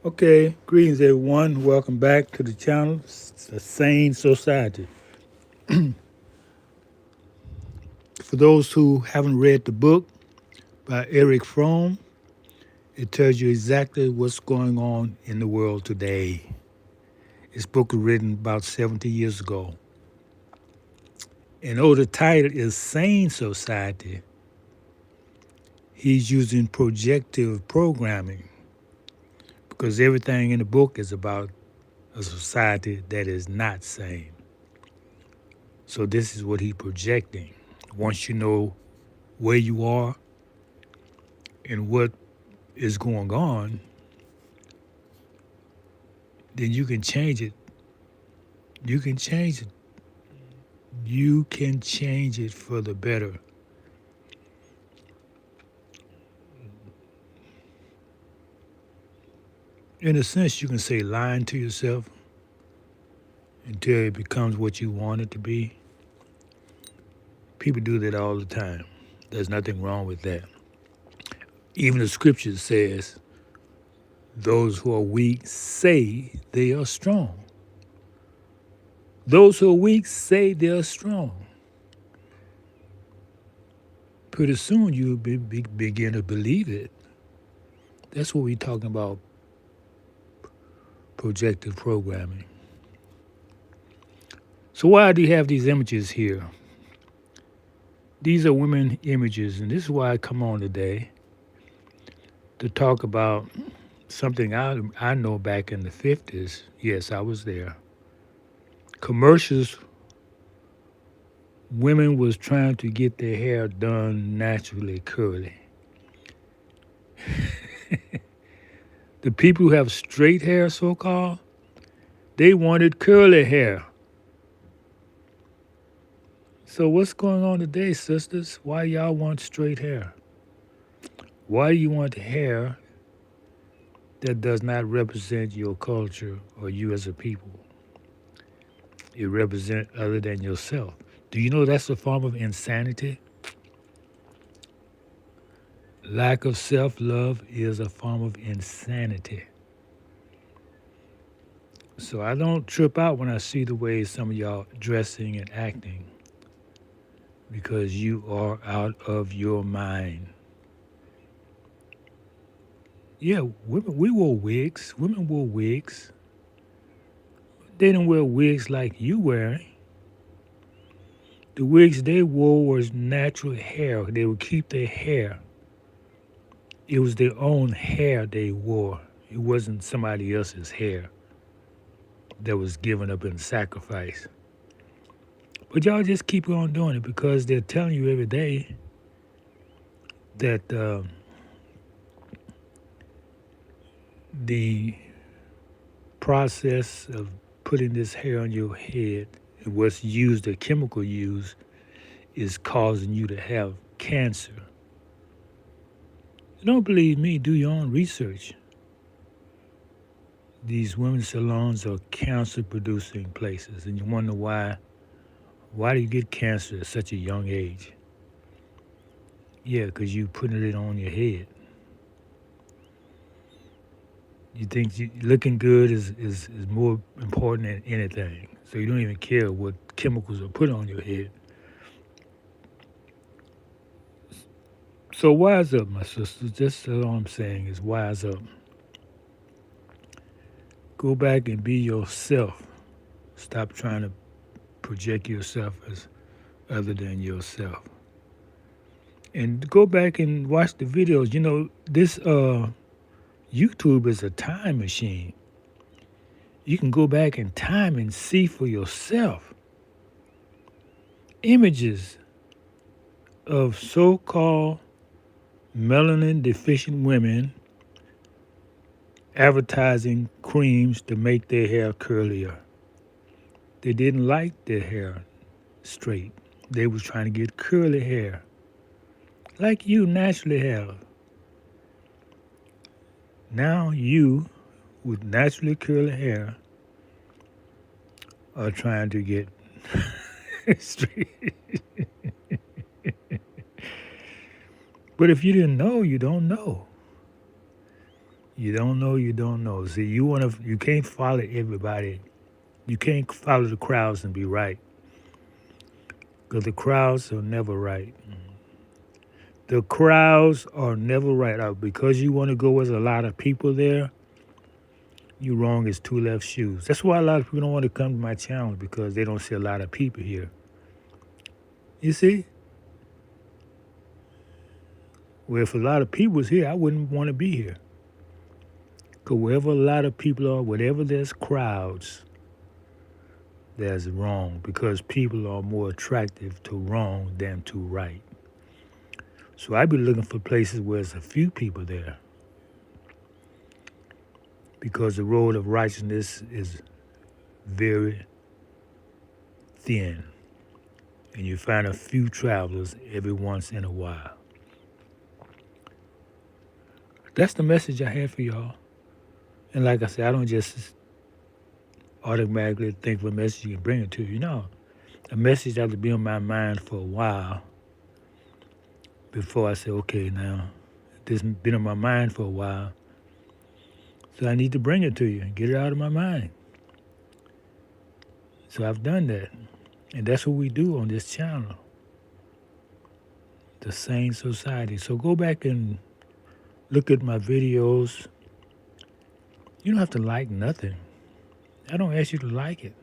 Okay, greetings everyone. Welcome back to the channel, the Sane Society. For those who haven't read the book by Eric Fromm, it tells you exactly what's going on in the world today. This book was written about 70 years ago. And though the title is Sane Society, he's using projective programming because everything in the book is about a society that is not sane. So this is what he's projecting. Once you know where you are and what is going on, then you can change it. You can change it. You can change it for the better. In a sense, you can say lying to yourself until it becomes what you want it to be. People do that all the time. There's nothing wrong with that. Even the scripture says, those who are weak say they are strong. Those who are weak say they are strong. Pretty soon you'll begin to believe it. That's what we're talking about, projective programming. So why do you have these images here? These are women images, and this is why I come on today to talk about something I know back in the 50s. Yes, I was there. Commercials, women was trying to get their hair done naturally curly. The people who have straight hair, so-called, they wanted curly hair. So what's going on today, sisters? Why y'all want straight hair? Why do you want hair that does not represent your culture or you as a people? It represents other than yourself. Do you know that's a form of insanity? Lack of self-love is a form of insanity. So I don't trip out when I see the way some of y'all dressing and acting because you are out of your mind. Yeah, we wore wigs. Women wore wigs. They didn't wear wigs like you wearing. The wigs they wore was natural hair. They would keep their hair. It was their own hair they wore. It wasn't somebody else's hair that was given up in sacrifice. But y'all just keep on doing it because they're telling you every day that the process of putting this hair on your head, what's used, the chemical used, is causing you to have cancer. You don't believe me? Do your own research. These women's salons are cancer-producing places, and you wonder why. Why do you get cancer at such a young age? Yeah, because you putting it on your head. You think looking good is more important than anything. So you don't even care what chemicals are put on your head. So wise up, my sisters. Just all I'm saying is wise up. Go back and be yourself. Stop trying to project yourself as other than yourself. And go back and watch the videos. You know, this YouTube is a time machine. You can go back in time and see for yourself images of so-called melanin deficient women advertising creams to make their hair curlier. They didn't like their hair straight. They was trying to get curly hair, like you naturally have. Now you, with naturally curly hair, are trying to get straight. But if you didn't know, you don't know. You don't know, you don't know. See, you can't follow everybody. You can't follow the crowds and be right, because the crowds are never right. The crowds are never right. Because you want to go with a lot of people there, you wrong as two left shoes. That's why a lot of people don't want to come to my channel, because they don't see a lot of people here. You see? Well, if a lot of people was here, I wouldn't want to be here. Because wherever a lot of people are, whatever there's crowds, there's wrong. Because people are more attractive to wrong than to right. So I'd be looking for places where there's a few people there. Because the road of righteousness is very thin. And you find a few travelers every once in a while. That's the message I have for y'all. And like I said, I don't just automatically think of a message and bring it to you. No, a message has to be on my mind for a while before I say, okay, now, this has been on my mind for a while, so I need to bring it to you and get it out of my mind. So I've done that. And that's what we do on this channel, the Sane Society. So go back and look at my videos. You don't have to like nothing. I don't ask you to like it.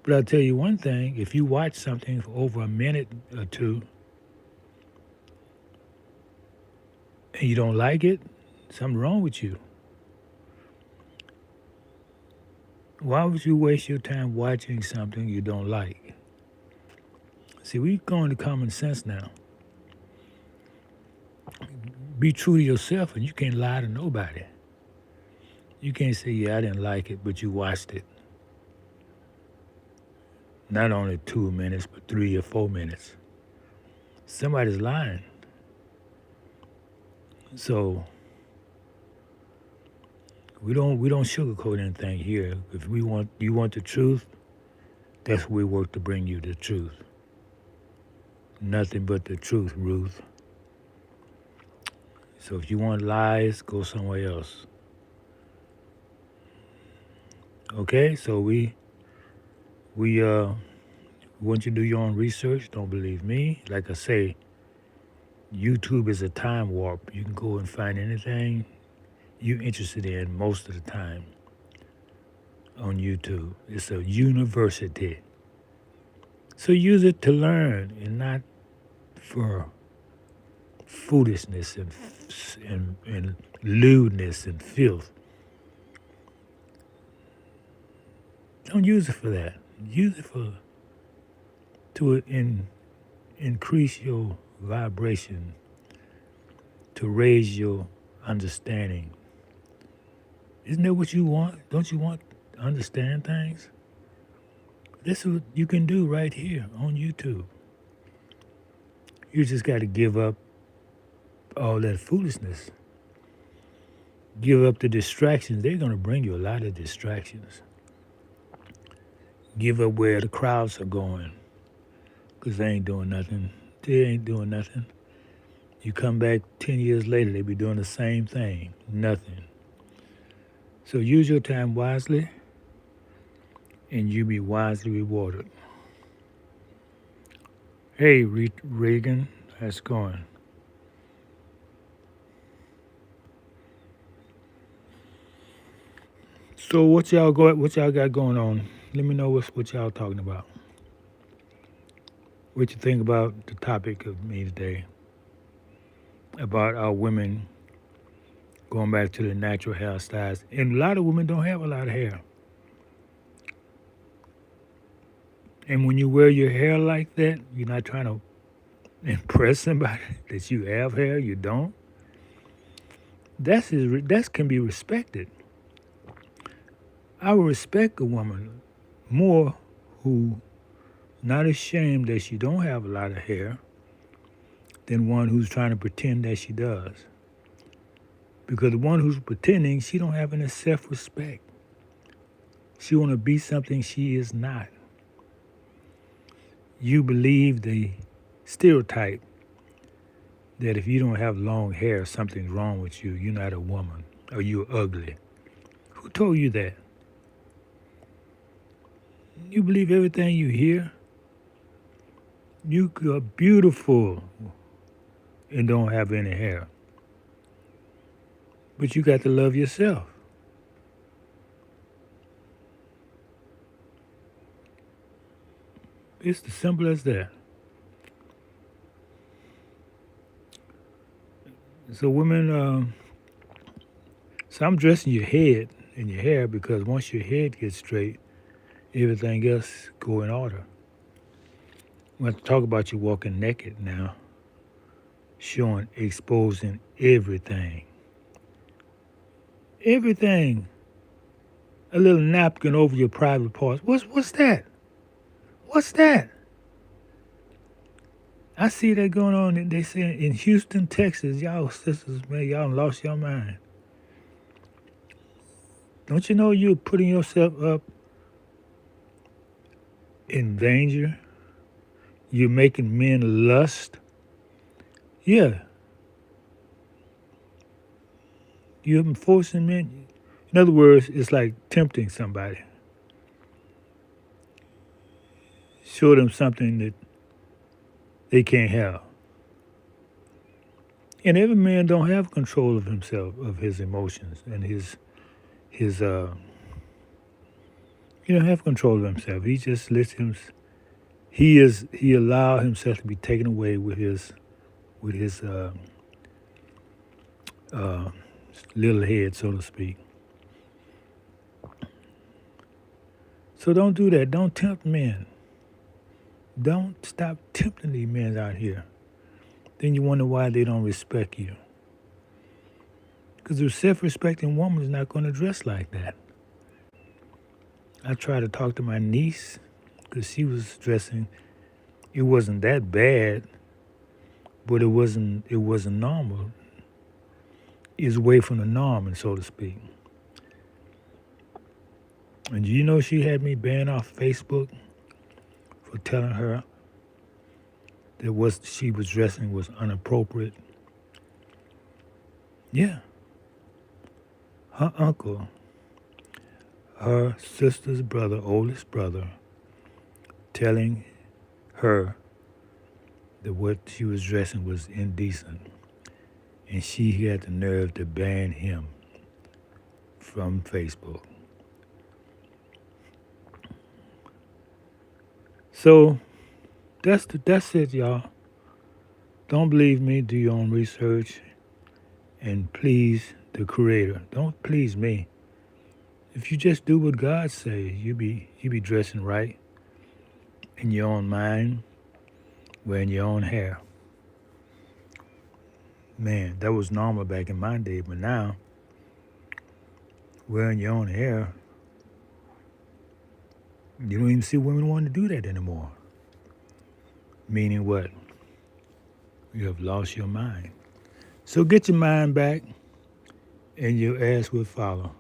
But I'll tell you one thing, if you watch something for over a minute or two and you don't like it, something's wrong with you. Why would you waste your time watching something you don't like? See, we're going to common sense now. Be true to yourself, and you can't lie to nobody. You can't say, yeah, I didn't like it, but you watched it. Not only 2 minutes, but 3 or 4 minutes. Somebody's lying. So we don't sugarcoat anything here. If you want the truth, that's what we work to bring you the truth. Nothing but the truth, Ruth. So if you want lies, go somewhere else. Okay, so we want you to do your own research. Don't believe me. Like I say, YouTube is a time warp. You can go and find anything you're interested in most of the time on YouTube. It's a university. So use it to learn and not for foolishness and lewdness and filth. Don't use it for that. Use it to increase your vibration, to raise your understanding. Isn't that what you want? Don't you want to understand things? This is what you can do right here on YouTube. You just got to give up all that foolishness. Give up the distractions. They're going to bring you a lot of distractions. Give up where the crowds are going, because they ain't doing nothing. They ain't doing nothing. You come back 10 years later, they be doing the same thing. Nothing. So use your time wisely, and you be wisely rewarded. Hey, Reagan, how's it going? So what y'all got going on? Let me know what y'all talking about. What you think about the topic of me today? About our women going back to the natural hairstyles. And a lot of women don't have a lot of hair. And when you wear your hair like that, you're not trying to impress somebody that you have hair, you don't. That can be respected. I would respect a woman more who not ashamed that she don't have a lot of hair than one who's trying to pretend that she does. Because the one who's pretending, she don't have any self-respect. She want to be something she is not. You believe the stereotype that if you don't have long hair, something's wrong with you. You're not a woman or you're ugly. Who told you that? You believe everything you hear? You are beautiful and don't have any hair. But you got to love yourself. It's as simple as that. So women, so I'm dressing your head and your hair because once your head gets straight, everything else go in order. We're going to talk about you walking naked now, showing, exposing everything. Everything. A little napkin over your private parts. What's that? What's that? I see that going on. They say in Houston, Texas, y'all sisters, man, y'all lost your mind. Don't you know you're putting yourself up in danger? You're making men lust. Yeah, you're forcing men. In other words, it's like tempting somebody. Show them something that they can't have. And every man don't have control of himself, of his emotions, and his he don't have control of himself. He just lets him. He allowed himself to be taken away with his uh, little head, so to speak. So don't do that. Don't tempt men. Don't stop tempting these men out here. Then you wonder why they don't respect you. Because a self-respecting woman is not going to dress like that. I tried to talk to my niece because she was dressing. It wasn't that bad, but it wasn't normal. It's away from the norm, and so to speak. And you know she had me banned off Facebook for telling her that what she was dressing was inappropriate. Yeah, her uncle, her sister's brother, oldest brother, telling her that what she was dressing was indecent. And she had the nerve to ban him from Facebook. So that's it, y'all. Don't believe me, do your own research and please the creator. Don't please me. If you just do what God says, you be dressing right in your own mind, wearing your own hair. Man, that was normal back in my day, but now wearing your own hair, you don't even see women wanting to do that anymore. Meaning what? You have lost your mind. So get your mind back and your ass will follow.